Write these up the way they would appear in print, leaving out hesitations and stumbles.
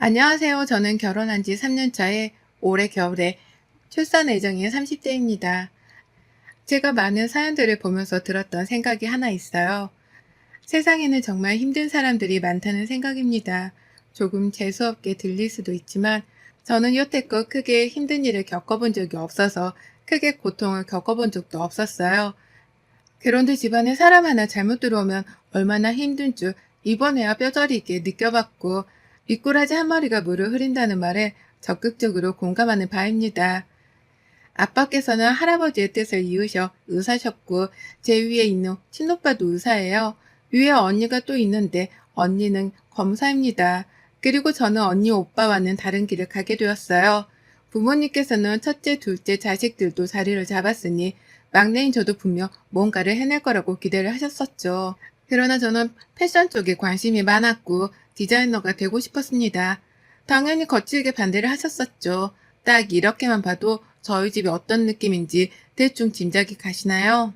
안녕하세요. 저는 결혼한 지 3년 차에 올해 겨울에 출산 예정인 30대입니다. 제가 많은 사연들을 보면서 들었던 생각이 하나 있어요. 세상에는 정말 힘든 사람들이 많다는 생각입니다. 조금 재수없게 들릴 수도 있지만 저는 여태껏 크게 힘든 일을 겪어본 적이 없어서 크게 고통을 겪어본 적도 없었어요. 그런데 집안에 사람 하나 잘못 들어오면 얼마나 힘든 줄 이번에야 뼈저리게 느껴봤고, 미꾸라지 한 마리가 물을 흐린다는 말에 적극적으로 공감하는 바입니다. 아빠께서는 할아버지의 뜻을 이으셔 의사셨고, 제 위에 있는 친오빠도 의사예요. 위에 언니가 또 있는데 언니는 검사입니다. 그리고 저는 언니 오빠와는 다른 길을 가게 되었어요. 부모님께서는 첫째, 둘째 자식들도 자리를 잡았으니 막내인 저도 분명 뭔가를 해낼 거라고 기대를 하셨었죠. 그러나 저는 패션 쪽에 관심이 많았고 디자이너가 되고 싶었습니다. 당연히 거칠게 반대를 하셨었죠. 딱 이렇게만 봐도 저희 집이 어떤 느낌인지 대충 짐작이 가시나요?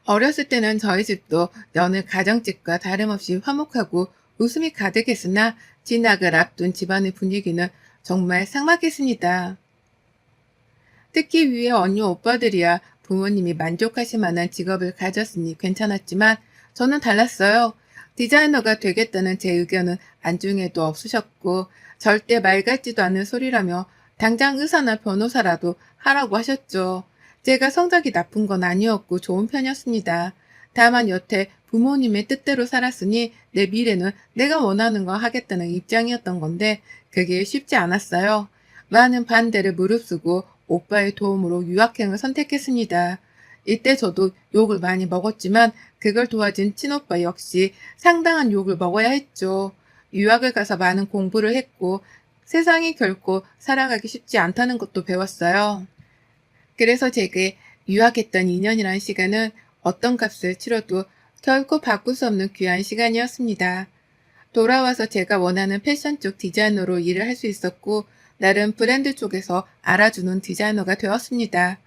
어렸을 때는 저희 집도 여느 가정집과 다름없이 화목하고 웃음이 가득했으나 진학을 앞둔 집안의 분위기는 정말 삭막했습니다. 특히 위에 언니 오빠들이야 부모님이 만족하실 만한 직업을 가졌으니 괜찮았지만 저는 달랐어요. 디자이너가 되겠다는 제 의견은 안중에도 없으셨고 절대 말 같지도 않은 소리라며 당장 의사나 변호사라도 하라고 하셨죠. 제가 성적이 나쁜 건 아니었고 좋은 편이었습니다. 다만 여태 부모님의 뜻대로 살았으니 내 미래는 내가 원하는 거 하겠다는 입장이었던 건데 그게 쉽지 않았어요. 많은 반대를 무릅쓰고 오빠의 도움으로 유학행을 선택했습니다. 이때 저도 욕을 많이 먹었지만 그걸 도와준 친오빠 역시 상당한 욕을 먹어야 했죠. 유학을 가서 많은 공부를 했고 세상이 결코 살아가기 쉽지 않다는 것도 배웠어요. 그래서 제게 유학했던 2년이라는 시간은 어떤 값을 치러도 결코 바꿀 수 없는 귀한 시간이었습니다. 돌아와서 제가 원하는 패션 쪽 디자이너로 일을 할 수 있었고 나름 브랜드 쪽에서 알아주는 디자이너가 되었습니다.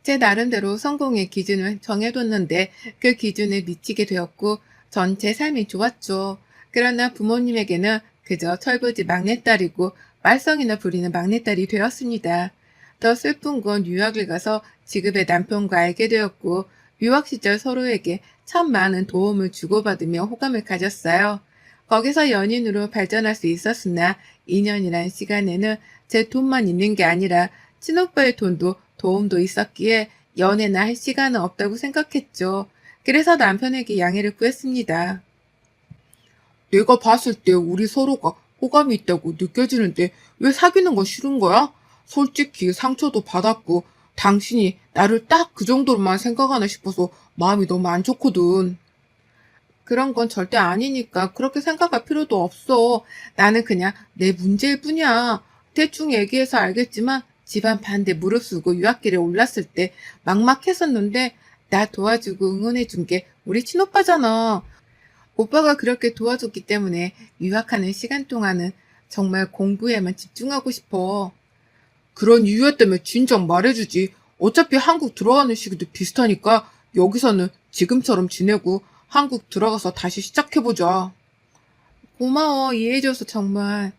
제 나름대로 성공의 기준을 정해뒀는데 그 기준에 미치게 되었고 전체 삶이 좋았죠. 그러나 부모님에게는 그저 철부지 막내딸이고 말썽이나 부리는 막내딸이 되었습니다. 더 슬픈 건 유학을 가서 지금의 남편과 알게 되었고 유학 시절 서로에게 참 많은 도움을 주고받으며 호감을 가졌어요. 거기서 연인으로 발전할 수 있었으나 2년이란 시간에는 제 돈만 있는 게 아니라 친오빠의 돈도 도움도 있었기에 연애나 할 시간은 없다고 생각했죠. 그래서 남편에게 양해를 구했습니다. 내가 봤을 때 우리 서로가 호감이 있다고 느껴지는데 왜 사귀는 거 싫은 거야? 솔직히 상처도 받았고 당신이 나를 딱 그 정도로만 생각하나 싶어서 마음이 너무 안 좋거든. 그런 건 절대 아니니까 그렇게 생각할 필요도 없어. 나는 그냥 내 문제일 뿐이야. 대충 얘기해서 알겠지만 집안 반대 무릅쓰고 유학길에 올랐을 때 막막했었는데 나 도와주고 응원해준 게 우리 친오빠잖아. 오빠가 그렇게 도와줬기 때문에 유학하는 시간 동안은 정말 공부에만 집중하고 싶어. 그런 이유였다면 진작 말해주지. 어차피 한국 들어가는 시기도 비슷하니까 여기서는 지금처럼 지내고 한국 들어가서 다시 시작해보자. 고마워, 이해해줘서 정말.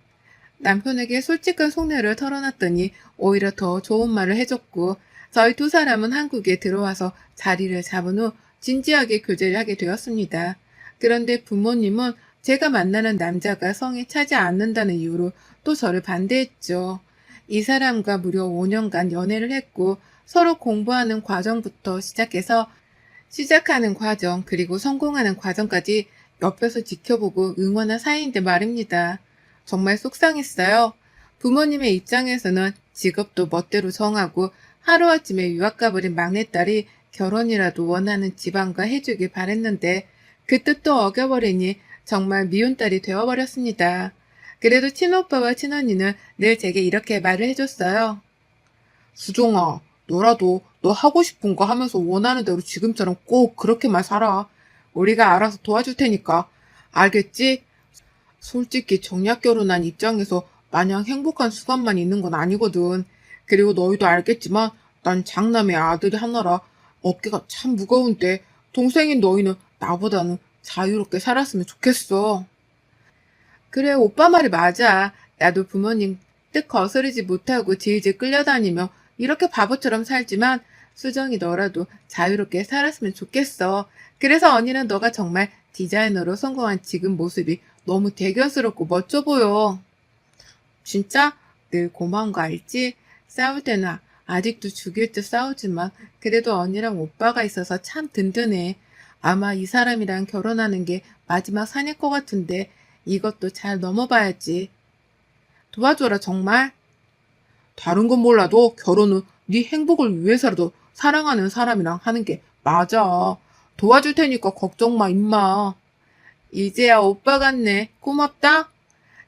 남편에게 솔직한 속내를 털어놨더니 오히려 더 좋은 말을 해줬고, 저희 두 사람은 한국에 들어와서 자리를 잡은 후 진지하게 교제를 하게 되었습니다. 그런데 부모님은 제가 만나는 남자가 성에 차지 않는다는 이유로 또 저를 반대했죠. 이 사람과 무려 5년간 연애를 했고, 서로 공부하는 과정부터 시작해서 시작하는 과정, 그리고 성공하는 과정까지 옆에서 지켜보고 응원한 사이인데 말입니다. 정말 속상했어요. 부모님의 입장에서는 직업도 멋대로 정하고 하루아침에 유학 가버린 막내딸이 결혼이라도 원하는 집안과 해주길 바랬는데 그 뜻도 어겨버리니 정말 미운 딸이 되어버렸습니다. 그래도 친오빠와 친언니는 늘 제게 이렇게 말을 해줬어요. 수정아, 너라도 너 하고 싶은 거 하면서 원하는 대로 지금처럼 꼭 그렇게만 살아. 우리가 알아서 도와줄 테니까. 알겠지? 솔직히 정략 결혼한 입장에서 마냥 행복한 수간만 있는 건 아니거든. 그리고 너희도 알겠지만 난 장남의 아들이 하나라 어깨가 참 무거운데 동생인 너희는 나보다는 자유롭게 살았으면 좋겠어. 그래, 오빠 말이 맞아. 나도 부모님 뜻 거스르지 못하고 질질 끌려다니며 이렇게 바보처럼 살지만 수정이 너라도 자유롭게 살았으면 좋겠어. 그래서 언니는 너가 정말 디자이너로 성공한 지금 모습이 너무 대견스럽고 멋져 보여. 진짜? 늘 고마운 거 알지? 싸울 때는 아직도 죽일 듯 싸우지만 그래도 언니랑 오빠가 있어서 참 든든해. 아마 이 사람이랑 결혼하는 게 마지막 산일 것 같은데 이것도 잘 넘어봐야지. 도와줘라 정말. 다른 건 몰라도 결혼은 네 행복을 위해서라도 사랑하는 사람이랑 하는 게 맞아. 도와줄 테니까 걱정 마, 임마. 이제야 오빠 같네. 고맙다.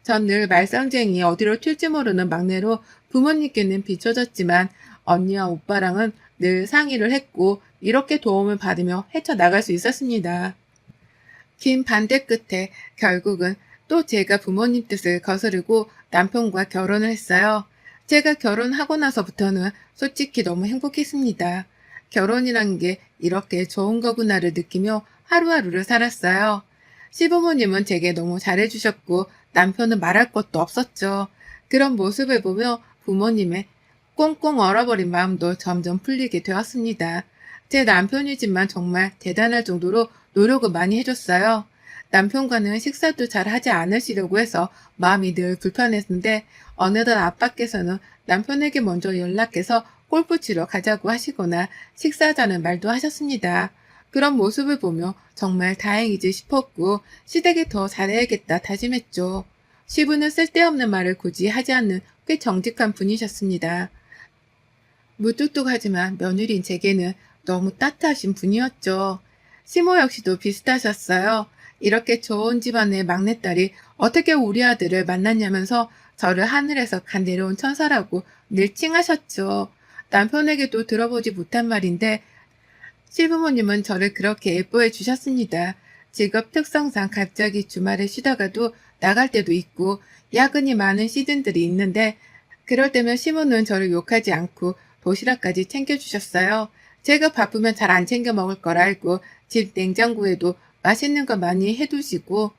전 늘 말썽쟁이 어디로 튈지 모르는 막내로 부모님께는 비춰졌지만 언니와 오빠랑은 늘 상의를 했고 이렇게 도움을 받으며 헤쳐나갈 수 있었습니다. 긴 반대 끝에 결국은 또 제가 부모님 뜻을 거스르고 남편과 결혼을 했어요. 제가 결혼하고 나서부터는 솔직히 너무 행복했습니다. 결혼이란 게 이렇게 좋은 거구나를 느끼며 하루하루를 살았어요. 시부모님은 제게 너무 잘해주셨고 남편은 말할 것도 없었죠. 그런 모습을 보며 부모님의 꽁꽁 얼어버린 마음도 점점 풀리게 되었습니다. 제 남편이지만 정말 대단할 정도로 노력을 많이 해줬어요. 남편과는 식사도 잘 하지 않으시려고 해서 마음이 늘 불편했는데 어느덧 아빠께서는 남편에게 먼저 연락해서 골프 치러 가자고 하시거나 식사하자는 말도 하셨습니다. 그런 모습을 보며 정말 다행이지 싶었고 시댁이 더 잘해야겠다 다짐했죠. 시부는 쓸데없는 말을 굳이 하지 않는 꽤 정직한 분이셨습니다. 무뚝뚝하지만 며느리인 제게는 너무 따뜻하신 분이었죠. 시모 역시도 비슷하셨어요. 이렇게 좋은 집안의 막내딸이 어떻게 우리 아들을 만났냐면서 저를 하늘에서 간 내려온 천사라고 늘 칭하셨죠. 남편에게도 들어보지 못한 말인데 시부모님은 저를 그렇게 예뻐해 주셨습니다. 직업 특성상 갑자기 주말에 쉬다가도 나갈 때도 있고 야근이 많은 시즌들이 있는데 그럴 때면 시모는 저를 욕하지 않고 도시락까지 챙겨주셨어요. 제가 바쁘면 잘 안 챙겨 먹을 걸 알고 집 냉장고에도 맛있는 거 많이 해두시고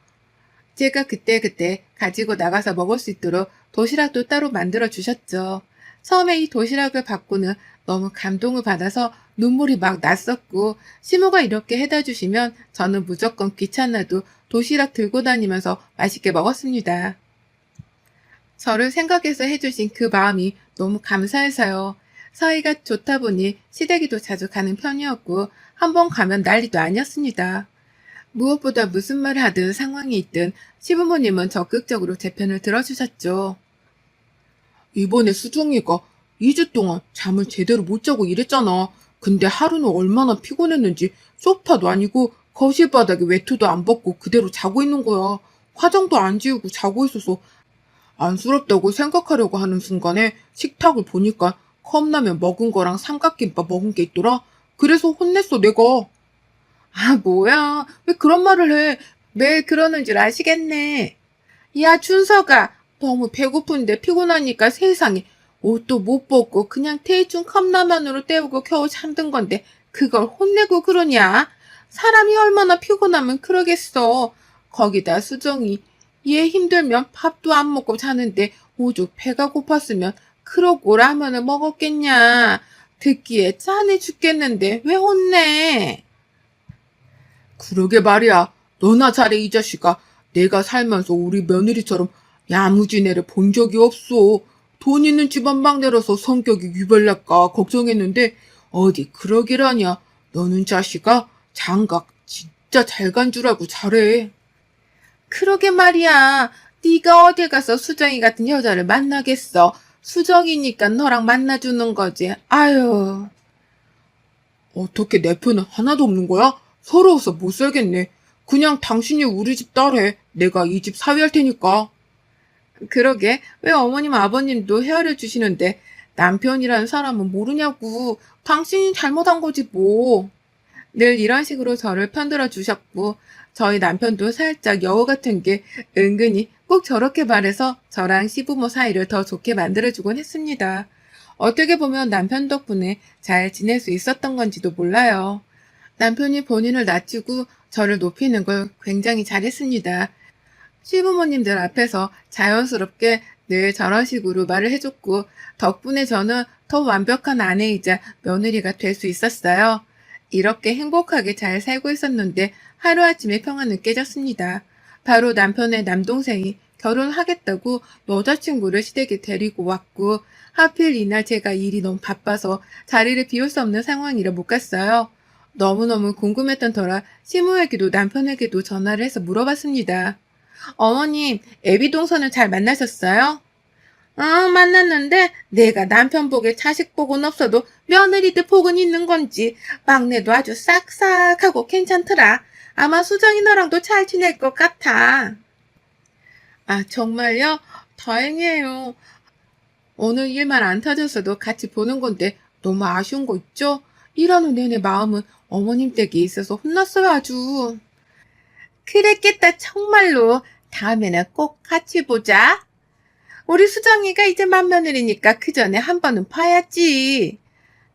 제가 그때그때 가지고 나가서 먹을 수 있도록 도시락도 따로 만들어 주셨죠. 처음에 이 도시락을 받고는 너무 감동을 받아서 눈물이 막 났었고 시모가 이렇게 해다 주시면 저는 무조건 귀찮아도 도시락 들고 다니면서 맛있게 먹었습니다. 저를 생각해서 해주신 그 마음이 너무 감사해서요. 사이가 좋다 보니 시댁에도 자주 가는 편이었고 한 번 가면 난리도 아니었습니다. 무엇보다 무슨 말을 하든 상황이 있든 시부모님은 적극적으로 제 편을 들어주셨죠. 이번에 수정이가 2주 동안 잠을 제대로 못 자고 이랬잖아. 근데 하루는 얼마나 피곤했는지 소파도 아니고 거실 바닥에 외투도 안 벗고 그대로 자고 있는 거야. 화장도 안 지우고 자고 있어서 안쓰럽다고 생각하려고 하는 순간에 식탁을 보니까 컵라면 먹은 거랑 삼각김밥 먹은 게 있더라. 그래서 혼냈어, 내가. 아, 뭐야. 왜 그런 말을 해. 매일 그러는 줄 아시겠네. 야, 춘서가. 너무 배고픈데 피곤하니까 세상에. 옷도 못 벗고 그냥 대충 컵라면으로 때우고 겨우 잠든 건데 그걸 혼내고 그러냐? 사람이 얼마나 피곤하면 그러겠어. 거기다 수정이 얘 힘들면 밥도 안 먹고 자는데 오죽 배가 고팠으면 그러고 라면을 먹었겠냐. 듣기에 짠해 죽겠는데 왜 혼내? 그러게 말이야. 너나 잘해, 이 자식아. 내가 살면서 우리 며느리처럼 야무진 애를 본 적이 없어. 돈 있는 집안 막내라서 성격이 유별날까 걱정했는데 어디 그러기라냐. 너는 자식아 장각 진짜 잘 간 줄 알고 잘해. 그러게 말이야. 네가 어딜 가서 수정이 같은 여자를 만나겠어. 수정이니까 너랑 만나주는 거지. 아유. 어떻게 내 편은 하나도 없는 거야? 서러워서 못 살겠네. 그냥 당신이 우리 집 딸해. 내가 이 집 사위할 테니까. 그러게 왜 어머님 아버님도 헤아려 주시는데 남편이라는 사람은 모르냐고. 당신이 잘못한 거지 뭐. 늘 이런 식으로 저를 편들어 주셨고 저희 남편도 살짝 여우 같은 게 은근히 꼭 저렇게 말해서 저랑 시부모 사이를 더 좋게 만들어주곤 했습니다. 어떻게 보면 남편 덕분에 잘 지낼 수 있었던 건지도 몰라요. 남편이 본인을 낮추고 저를 높이는 걸 굉장히 잘했습니다. 시부모님들 앞에서 자연스럽게 늘 저런 식으로 말을 해줬고, 덕분에 저는 더 완벽한 아내이자 며느리가 될 수 있었어요. 이렇게 행복하게 잘 살고 있었는데 하루아침에 평화는 깨졌습니다. 바로 남편의 남동생이 결혼하겠다고 여자친구를 시댁에 데리고 왔고, 하필 이날 제가 일이 너무 바빠서 자리를 비울 수 없는 상황이라 못 갔어요. 너무너무 궁금했던 터라 시모에게도 남편에게도 전화를 해서 물어봤습니다. 어머님, 애비 동서는 잘 만나셨어요? 만났는데 내가 남편 복에 자식 복은 없어도 며느리들 복은 있는 건지 막내도 아주 싹싹하고 괜찮더라. 아마 수정이 너랑도 잘 지낼 것 같아. 아, 정말요? 다행이에요. 오늘 일만 안 터졌어도 같이 보는 건데 너무 아쉬운 거 있죠? 일하는 내내 마음은 어머님 댁에 있어서 혼났어요, 아주. 그랬겠다, 정말로. 다음에는 꼭 같이 보자. 우리 수정이가 이제 맏며느리니까 그 전에 한 번은 봐야지.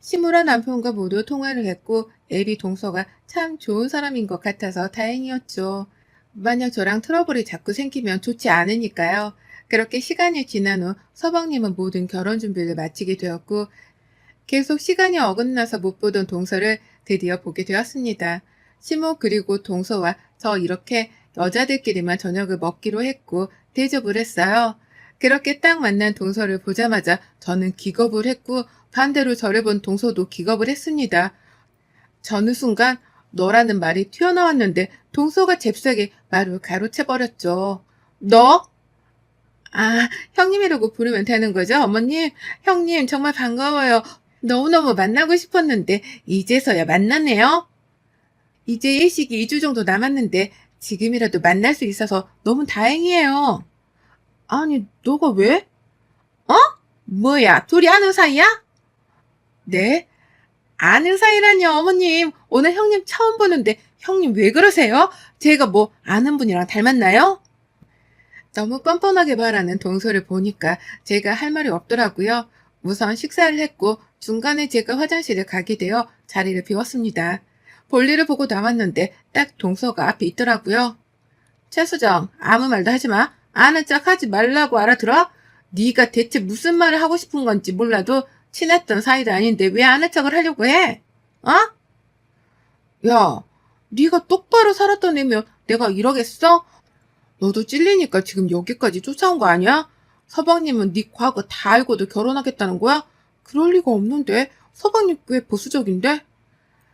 시무라 남편과 모두 통화를 했고 애비 동서가 참 좋은 사람인 것 같아서 다행이었죠. 만약 저랑 트러블이 자꾸 생기면 좋지 않으니까요. 그렇게 시간이 지난 후 서방님은 모든 결혼 준비를 마치게 되었고 계속 시간이 어긋나서 못 보던 동서를 드디어 보게 되었습니다. 시모 그리고 동서와 저 이렇게 여자들끼리만 저녁을 먹기로 했고 대접을 했어요. 그렇게 딱 만난 동서를 보자마자 저는 기겁을 했고 반대로 저를 본 동서도 기겁을 했습니다. 저는 순간 너라는 말이 튀어나왔는데 동서가 잽싸게 말을 가로채버렸죠. 너? 아, 형님이라고 부르면 되는 거죠, 어머님? 형님 정말 반가워요. 너무너무 만나고 싶었는데 이제서야 만나네요. 이제 일식이 2주 정도 남았는데 지금이라도 만날 수 있어서 너무 다행이에요. 아니, 너가 왜? 어? 뭐야, 둘이 아는 사이야? 네? 아는 사이라뇨, 어머님. 오늘 형님 처음 보는데 형님 왜 그러세요? 제가 뭐 아는 분이랑 닮았나요? 너무 뻔뻔하게 말하는 동서를 보니까 제가 할 말이 없더라고요. 우선 식사를 했고 중간에 제가 화장실을 가게 되어 자리를 비웠습니다. 볼일을 보고 나왔는데 딱 동서가 앞에 있더라고요. 최수정, 아무 말도 하지 마. 아는 척 하지 말라고 알아들어? 네가 대체 무슨 말을 하고 싶은 건지 몰라도 친했던 사이도 아닌데 왜 아는 척을 하려고 해? 어? 야, 네가 똑바로 살았던 애면 내가 이러겠어? 너도 찔리니까 지금 여기까지 쫓아온 거 아니야? 서방님은 네 과거 다 알고도 결혼하겠다는 거야? 그럴 리가 없는데. 서방님 꽤 보수적인데?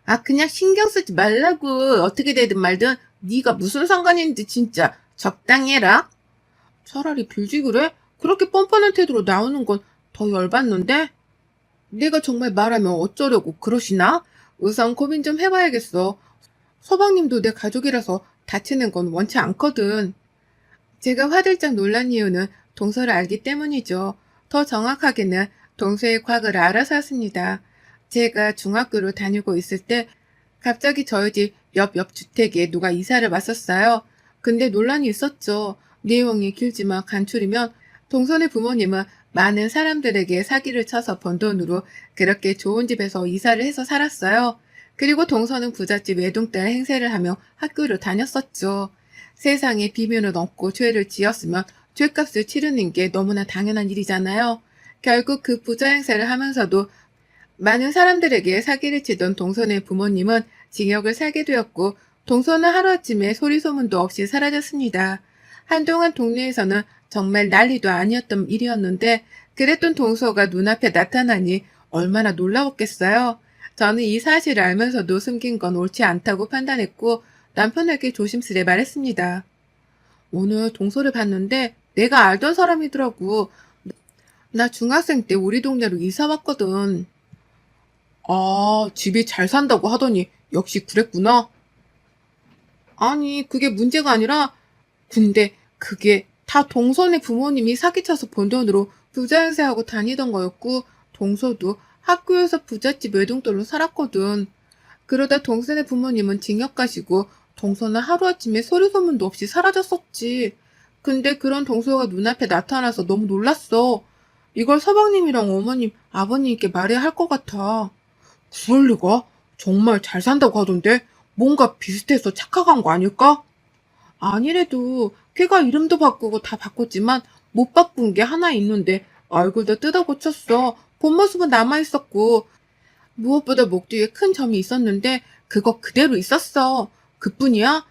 아, 그냥 신경 쓰지 말라고. 어떻게 되든 말든 네가 무슨 상관인지 진짜 적당히 해라. 차라리 빌지 그래? 그렇게 뻔뻔한 태도로 나오는 건 더 열받는데? 내가 정말 말하면 어쩌려고 그러시나? 우선 고민 좀 해봐야겠어. 서방님도 내 가족이라서 다치는 건 원치 않거든. 제가 화들짝 놀란 이유는 동서를 알기 때문이죠. 더 정확하게는 동서의 과거를 알아서였습니다. 제가 중학교를 다니고 있을 때 갑자기 저희 집 옆 주택에 누가 이사를 왔었어요. 근데 논란이 있었죠. 내용이 길지만 간추리면 동선의 부모님은 많은 사람들에게 사기를 쳐서 번 돈으로 그렇게 좋은 집에서 이사를 해서 살았어요. 그리고 동서는 부잣집 외동딸 행세를 하며 학교를 다녔었죠. 세상에 비밀은 없고 죄를 지었으면 죄값을 치르는 게 너무나 당연한 일이잖아요. 결국 그 부자 행세를 하면서도 많은 사람들에게 사기를 치던 동선의 부모님은 징역을 살게 되었고 동선은 하루아침에 소리소문도 없이 사라졌습니다. 한동안 동네에서는 정말 난리도 아니었던 일이었는데 그랬던 동서가 눈앞에 나타나니 얼마나 놀라웠겠어요. 저는 이 사실을 알면서도 숨긴 건 옳지 않다고 판단했고 남편에게 조심스레 말했습니다. 오늘 동서를 봤는데 내가 알던 사람이더라고. 나 중학생 때 우리 동네로 이사 왔거든. 아, 집이 잘 산다고 하더니 역시 그랬구나. 아니, 그게 문제가 아니라 근데 그게 다 동선의 부모님이 사기쳐서 번 돈으로 부자 행세하고 다니던 거였고 동서도 학교에서 부잣집 외동딸로 살았거든. 그러다 동선의 부모님은 징역 가시고 동서는 하루아침에 소리소문도 없이 사라졌었지. 근데 그런 동서가 눈앞에 나타나서 너무 놀랐어. 이걸 서방님이랑 어머님, 아버님께 말해야 할 것 같아. 그럴 리가? 정말 잘 산다고 하던데 뭔가 비슷해서 착각한 거 아닐까? 아니래도 걔가 이름도 바꾸고 다 바꿨지만 못 바꾼 게 하나 있는데 얼굴도 뜯어 고쳤어. 본 모습은 남아있었고 무엇보다 목 뒤에 큰 점이 있었는데 그거 그대로 있었어. 그뿐이야?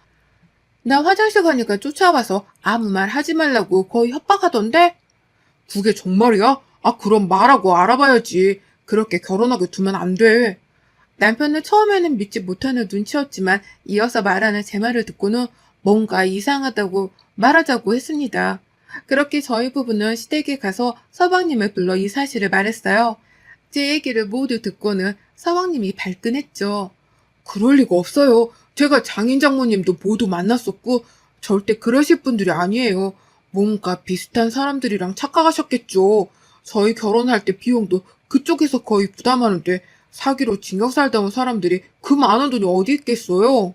나 화장실 가니까 쫓아와서 아무 말 하지 말라고 거의 협박하던데? 그게 정말이야? 아, 그럼 말하고 알아봐야지. 그렇게 결혼하게 두면 안 돼. 남편은 처음에는 믿지 못하는 눈치였지만 이어서 말하는 제 말을 듣고는 뭔가 이상하다고 말하자고 했습니다. 그렇게 저희 부부는 시댁에 가서 서방님을 불러 이 사실을 말했어요. 제 얘기를 모두 듣고는 서방님이 발끈했죠. 그럴 리가 없어요. 제가 장인 장모님도 모두 만났었고 절대 그러실 분들이 아니에요. 뭔가 비슷한 사람들이랑 착각하셨겠죠. 저희 결혼할 때 비용도 그쪽에서 거의 부담하는데 사기로 징역 살다 온 사람들이 그 많은 돈이 어디 있겠어요?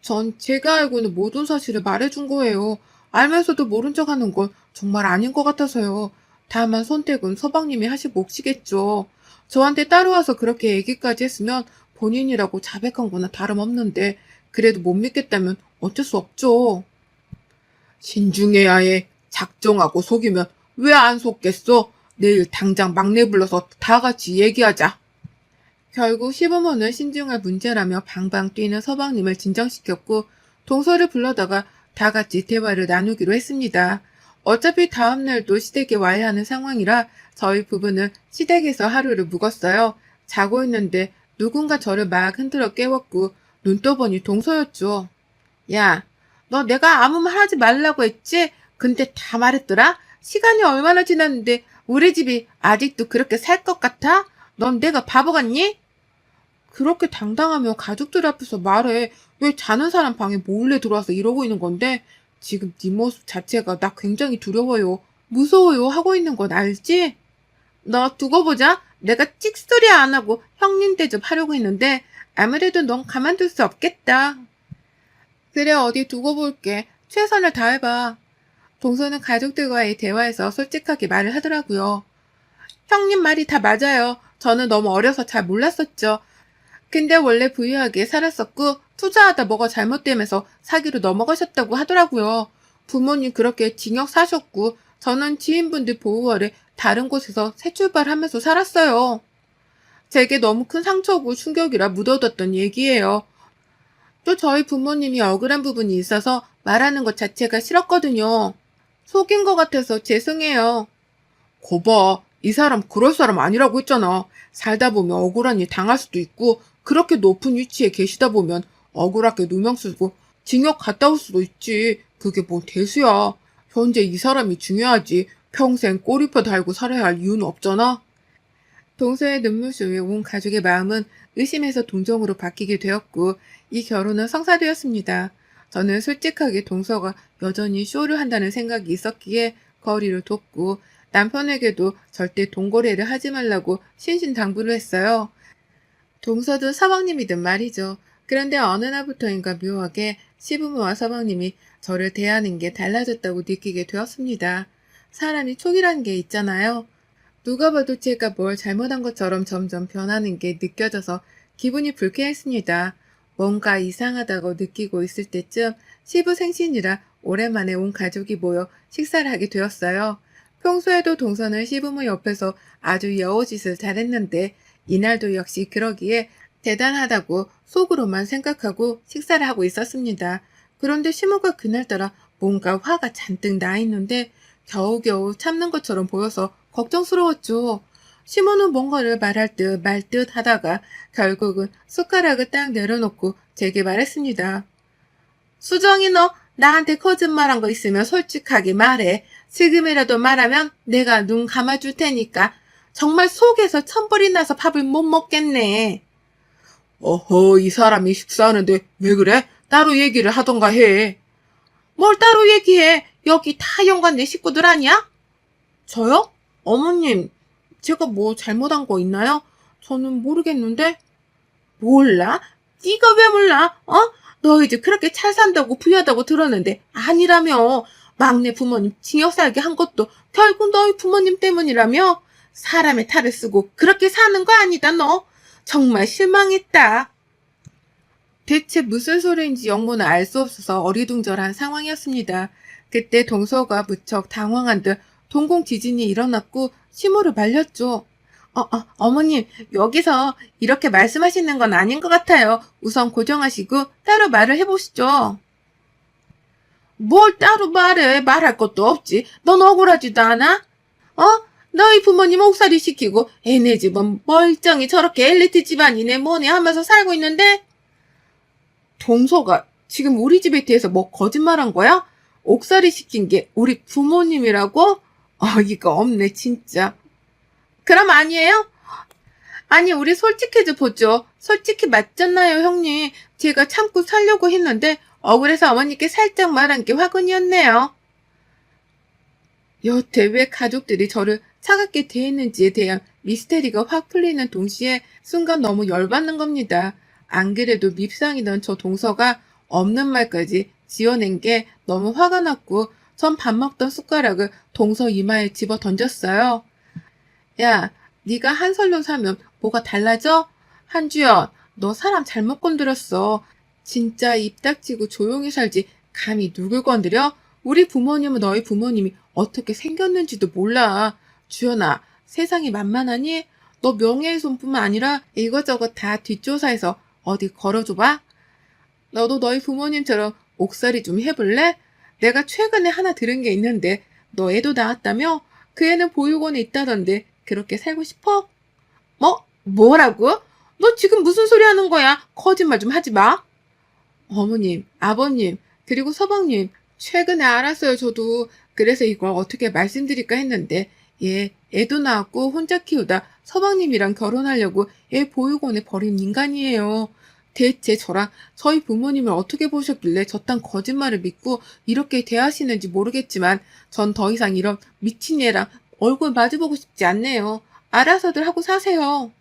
전 제가 알고 있는 모든 사실을 말해준 거예요. 알면서도 모른 척 하는 건 정말 아닌 것 같아서요. 다만 선택은 서방님이 하실 몫이겠죠. 저한테 따라와서 그렇게 얘기까지 했으면 본인이라고 자백한 거나 다름없는데 그래도 못 믿겠다면 어쩔 수 없죠. 신중해야 해. 작정하고 속이면 왜 안 속겠어? 내일 당장 막내 불러서 다 같이 얘기하자. 결국 시부모는 신중할 문제라며 방방 뛰는 서방님을 진정시켰고 동서를 불러다가 다 같이 대화를 나누기로 했습니다. 어차피 다음날도 시댁에 와야 하는 상황이라 저희 부부는 시댁에서 하루를 묵었어요. 자고 있는데 누군가 저를 막 흔들어 깨웠고 눈 떠보니 동서였죠. 야, 너 내가 아무 말 하지 말라고 했지? 근데 다 말했더라? 시간이 얼마나 지났는데 우리 집이 아직도 그렇게 살 것 같아? 넌 내가 바보 같니? 그렇게 당당하며 가족들 앞에서 말해. 왜 자는 사람 방에 몰래 들어와서 이러고 있는 건데? 지금 네 모습 자체가 나 굉장히 두려워요. 무서워요 하고 있는 건 알지? 너 두고 보자. 내가 찍소리 안 하고 형님 대접 하려고 했는데 아무래도 넌 가만둘 수 없겠다. 그래, 어디 두고 볼게. 최선을 다해봐. 동서는 가족들과의 대화에서 솔직하게 말을 하더라고요. 형님 말이 다 맞아요. 저는 너무 어려서 잘 몰랐었죠. 근데 원래 부유하게 살았었고 투자하다 뭐가 잘못되면서 사기로 넘어가셨다고 하더라고요. 부모님 그렇게 징역 사셨고 저는 지인분들 보호 아래 다른 곳에서 새 출발하면서 살았어요. 제게 너무 큰 상처고 충격이라 묻어뒀던 얘기예요. 또 저희 부모님이 억울한 부분이 있어서 말하는 것 자체가 싫었거든요. 속인 것 같아서 죄송해요. 거봐, 이 사람 그럴 사람 아니라고 했잖아. 살다 보면 억울한 일 당할 수도 있고 그렇게 높은 위치에 계시다 보면 억울하게 누명 쓰고 징역 갔다 올 수도 있지. 그게 뭔 대수야. 현재 이 사람이 중요하지. 평생 꼬리표 달고 살아야 할 이유는 없잖아. 동서의 눈물소리에 온 가족의 마음은 의심에서 동정으로 바뀌게 되었고 이 결혼은 성사되었습니다. 저는 솔직하게 동서가 여전히 쇼를 한다는 생각이 있었기에 거리를 뒀고 남편에게도 절대 동거래를 하지 말라고 신신당부를 했어요. 동서도 서방님이든 말이죠. 그런데 어느 날부터인가 묘하게 시부모와 서방님이 저를 대하는 게 달라졌다고 느끼게 되었습니다. 사람이 촉이라는 게 있잖아요. 누가 봐도 제가 뭘 잘못한 것처럼 점점 변하는 게 느껴져서 기분이 불쾌했습니다. 뭔가 이상하다고 느끼고 있을 때쯤 시부 생신이라 오랜만에 온 가족이 모여 식사를 하게 되었어요. 평소에도 동서는 시부모 옆에서 아주 여우짓을 잘했는데 이날도 역시 그러기에 대단하다고 속으로만 생각하고 식사를 하고 있었습니다. 그런데 시모가 그날따라 뭔가 화가 잔뜩 나 있는데 겨우겨우 참는 것처럼 보여서 걱정스러웠죠. 시모는 뭔가를 말할 듯 말 듯 하다가 결국은 숟가락을 딱 내려놓고 제게 말했습니다. 수정이 너 나한테 거짓말한 거 있으면 솔직하게 말해. 지금이라도 말하면 내가 눈 감아줄 테니까. 정말 속에서 천불이 나서 밥을 못 먹겠네. 어허, 이 사람이 식사하는데 왜 그래? 따로 얘기를 하던가 해. 뭘 따로 얘기해? 여기 다 연관 내 식구들 아니야? 저요? 어머님, 제가 뭐 잘못한 거 있나요? 저는 모르겠는데. 몰라? 네가 왜 몰라? 어? 너희 집 그렇게 잘 산다고 부유하다고 들었는데 아니라며. 막내 부모님 징역 살게 한 것도 결국 너희 부모님 때문이라며. 사람의 탈을 쓰고 그렇게 사는 거 아니다 너. 정말 실망했다. 대체 무슨 소리인지 영문을 알 수 없어서 어리둥절한 상황이었습니다. 그때 동서가 무척 당황한 듯 동공 지진이 일어났고 침울을 말렸죠. 어머님, 여기서 이렇게 말씀하시는 건 아닌 것 같아요. 우선 고정하시고 따로 말을 해보시죠. 뭘 따로 말해? 말할 것도 없지. 넌 억울하지도 않아? 너희 부모님 옥살이 시키고 애네 집은 멀쩡히 저렇게 엘리트 집안이네 뭐네 하면서 살고 있는데? 동서가 지금 우리 집에 대해서 뭐 거짓말한 거야? 옥살이 시킨 게 우리 부모님이라고? 어이가 없네 진짜. 그럼 아니에요? 아니 우리 솔직해져 보죠. 솔직히 맞잖아요 형님. 제가 참고 살려고 했는데 억울해서 어머니께 살짝 말한 게 화근이었네요. 여태 왜 가족들이 저를 차갑게 대했는지에 대한 미스테리가 확 풀리는 동시에 순간 너무 열받는 겁니다. 안 그래도 밉상이던 저 동서가 없는 말까지 지어낸 게 너무 화가 났고 전 밥 먹던 숟가락을 동서 이마에 집어 던졌어요. 야, 네가 한설로 사면 뭐가 달라져? 한주연, 너 사람 잘못 건드렸어. 진짜 입 닥치고 조용히 살지 감히 누굴 건드려? 우리 부모님은 너희 부모님이 어떻게 생겼는지도 몰라. 주연아, 세상이 만만하니? 너 명예훼손뿐만 아니라 이것저것 다 뒷조사해서 어디 걸어줘봐. 너도 너희 부모님처럼 옥살이 좀 해볼래? 내가 최근에 하나 들은 게 있는데 너 애도 낳았다며? 그 애는 보육원에 있다던데 그렇게 살고 싶어? 뭐라고? 너 지금 무슨 소리 하는 거야? 거짓말 좀 하지 마. 어머님, 아버님, 그리고 서방님, 최근에 알았어요, 저도. 그래서 이걸 어떻게 말씀드릴까 했는데, 애도 낳았고 혼자 키우다 서방님이랑 결혼하려고 애 보육원에 버린 인간이에요. 대체 저랑 저희 부모님을 어떻게 보셨길래 저딴 거짓말을 믿고 이렇게 대하시는지 모르겠지만, 전 더 이상 이런 미친 애랑 얼굴 마주보고 싶지 않네요. 알아서들 하고 사세요.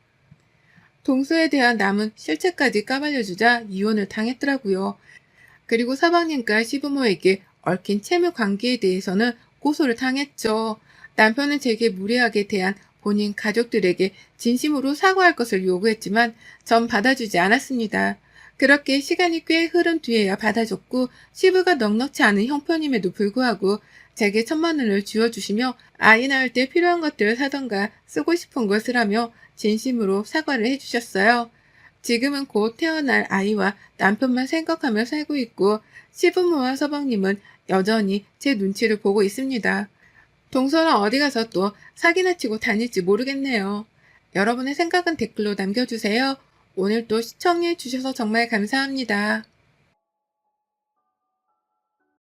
동서에 대한 남은 실체까지 까발려주자 이혼을 당했더라고요. 그리고 서방님과 시부모에게 얽힌 채무 관계에 대해서는 고소를 당했죠. 남편은 제게 무례하게 대한 본인 가족들에게 진심으로 사과할 것을 요구했지만 전 받아주지 않았습니다. 그렇게 시간이 꽤 흐른 뒤에야 받아줬고 시부가 넉넉지 않은 형편임에도 불구하고 제게 1,000만 원을 쥐어주시며 아이 낳을 때 필요한 것들을 사던가 쓰고 싶은 것을 하며 진심으로 사과를 해주셨어요. 지금은 곧 태어날 아이와 남편만 생각하며 살고 있고 시부모와 서방님은 여전히 제 눈치를 보고 있습니다. 동서는 어디 가서 또 사기나 치고 다닐지 모르겠네요. 여러분의 생각은 댓글로 남겨주세요. 오늘도 시청해주셔서 정말 감사합니다.